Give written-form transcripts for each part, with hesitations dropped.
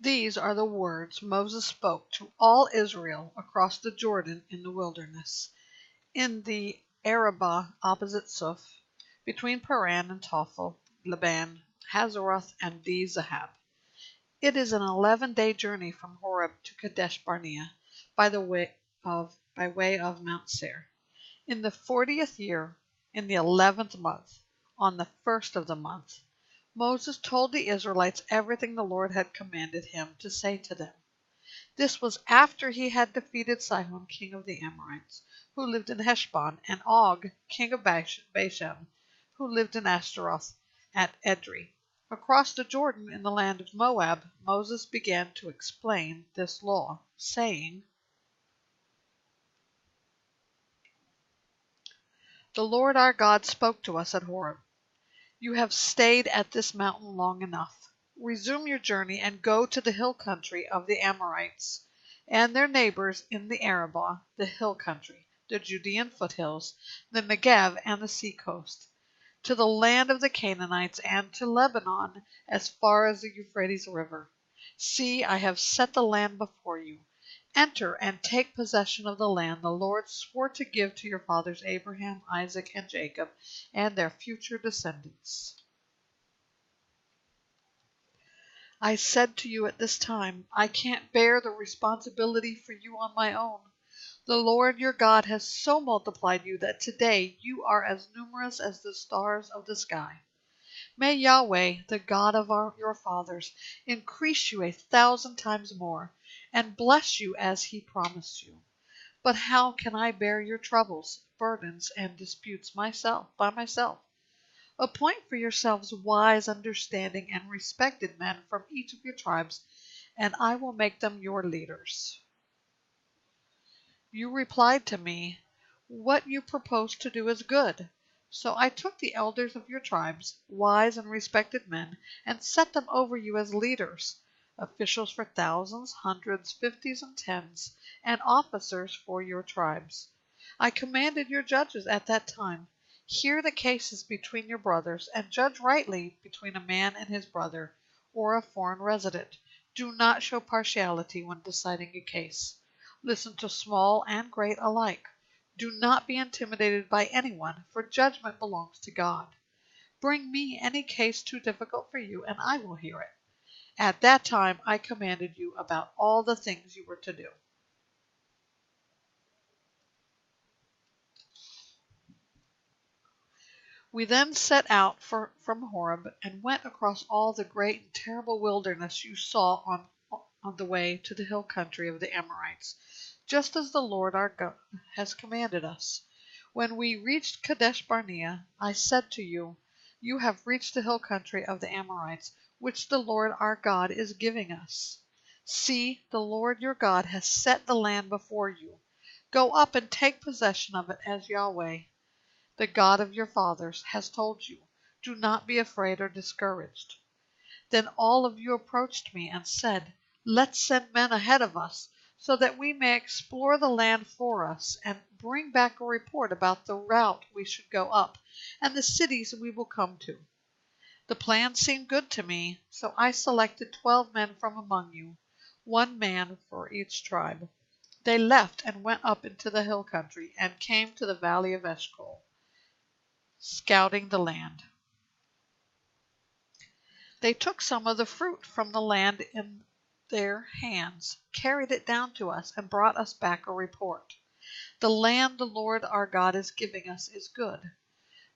These are the words Moses spoke to all Israel across the Jordan in the wilderness, in the Arabah opposite Suf, between Paran and Tophel, Laban, Hazeroth, and Di-Zahab. It is an 11-day journey from Horeb to Kadesh Barnea by way of Mount Seir. In the 40th year, in the 11th month, on the first of the month, Moses told the Israelites everything the Lord had commanded him to say to them. This was after he had defeated Sihon, king of the Amorites, who lived in Heshbon, and Og, king of Bashan, who lived in Ashtaroth at Edrei. Across the Jordan in the land of Moab, Moses began to explain this law, saying, The Lord our God spoke to us at Horeb. You have stayed at this mountain long enough. Resume your journey and go to the hill country of the Amorites and their neighbors in the Arabah, the hill country, the Judean foothills, the Negev and the seacoast, to the land of the Canaanites and to Lebanon as far as the Euphrates River. See, I have set the land before you. Enter and take possession of the land the Lord swore to give to your fathers Abraham, Isaac, and Jacob, and their future descendants. I said to you at this time, I can't bear the responsibility for you on my own. The Lord your God has so multiplied you that today you are as numerous as the stars of the sky. May Yahweh, the God of your fathers, increase you 1,000 times more, and bless you as he promised you. But how can I bear your troubles, burdens, and disputes by myself? Appoint for yourselves wise, understanding, and respected men from each of your tribes, and I will make them your leaders. You replied to me, What you propose to do is good. So I took the elders of your tribes, wise and respected men, and set them over you as leaders, officials for thousands, hundreds, fifties, and tens, and officers for your tribes. I commanded your judges at that time, Hear the cases between your brothers, and judge rightly between a man and his brother, or a foreign resident. Do not show partiality when deciding a case. Listen to small and great alike. Do not be intimidated by anyone, for judgment belongs to God. Bring me any case too difficult for you, and I will hear it. At that time I commanded you about all the things you were to do. We then set out from Horeb and went across all the great and terrible wilderness you saw on the way to the hill country of the Amorites, just as the Lord our God has commanded us. When we reached Kadesh Barnea, I said to you, You have reached the hill country of the Amorites, which the Lord our God is giving us. See, the Lord your God has set the land before you. Go up and take possession of it as Yahweh, the God of your fathers, has told you. Do not be afraid or discouraged. Then all of you approached me and said, Let's send men ahead of us, so that we may explore the land for us, and bring back a report about the route we should go up, and the cities we will come to. The plan seemed good to me, so I selected 12 men from among you, 1 man for each tribe. They left and went up into the hill country, and came to the valley of Eshcol, scouting the land. They took some of the fruit from the land in their hands, carried it down to us, and brought us back a report. The land the Lord our God is giving us is good.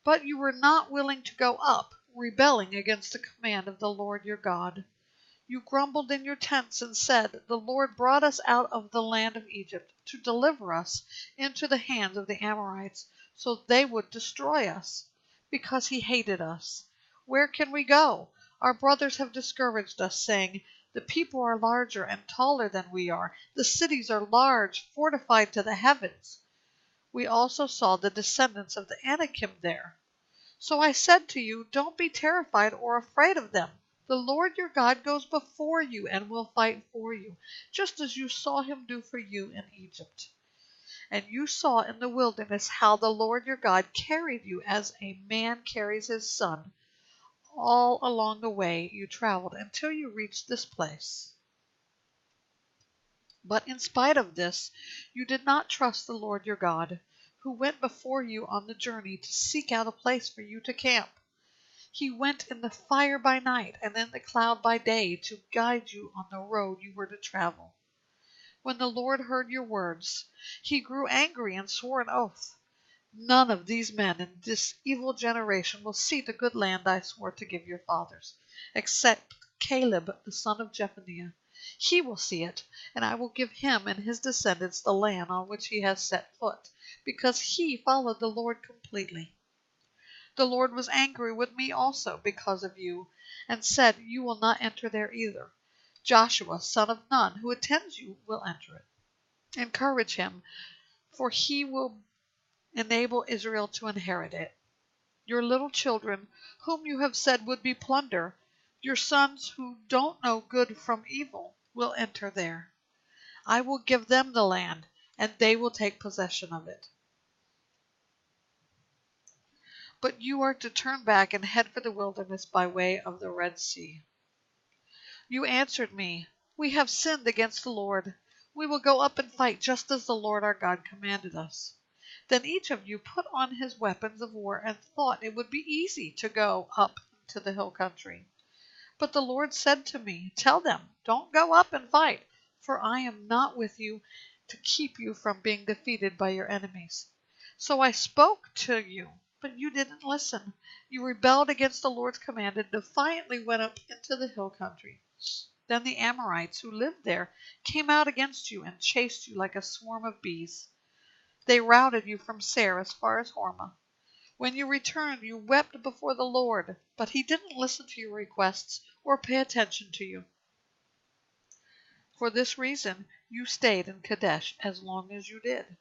But you were not willing to go up, rebelling against the command of the Lord your God. You grumbled in your tents and said, The Lord brought us out of the land of Egypt to deliver us into the hands of the Amorites, so they would destroy us, because he hated us. Where can we go? Our brothers have discouraged us, saying, The people are larger and taller than we are. The cities are large, fortified to the heavens. We also saw the descendants of the Anakim there. So I said to you, Don't be terrified or afraid of them. The Lord your God goes before you and will fight for you, just as you saw him do for you in Egypt. And you saw in the wilderness how the Lord your God carried you as a man carries his son, all along the way you traveled until you reached this place. But in spite of this, you did not trust the Lord your God, who went before you on the journey to seek out a place for you to camp. He went in the fire by night and in the cloud by day to guide you on the road you were to travel. When the Lord heard your words, he grew angry and swore an oath. None of these men in this evil generation will see the good land I swore to give your fathers, except Caleb the son of Jephunneh. He will see it, and I will give him and his descendants the land on which he has set foot, because he followed the Lord completely. The Lord was angry with me also because of you, and said, You will not enter there either. Joshua, son of Nun, who attends you, will enter it. Encourage him, for he will enable Israel to inherit it. Your little children, whom you have said would be plunder, your sons who don't know good from evil, will enter there. I will give them the land, and they will take possession of it. But you are to turn back and head for the wilderness by way of the Red Sea. You answered me, We have sinned against the Lord. We will go up and fight just as the Lord our God commanded us. Then each of you put on his weapons of war and thought it would be easy to go up into the hill country. But the Lord said to me, Tell them, don't go up and fight, for I am not with you to keep you from being defeated by your enemies. So I spoke to you, but you didn't listen. You rebelled against the Lord's command and defiantly went up into the hill country. Then the Amorites who lived there came out against you and chased you like a swarm of bees. They routed you from Seir as far as Hormah. When you returned, you wept before the Lord, but he didn't listen to your requests or pay attention to you. For this reason, you stayed in Kadesh as long as you did.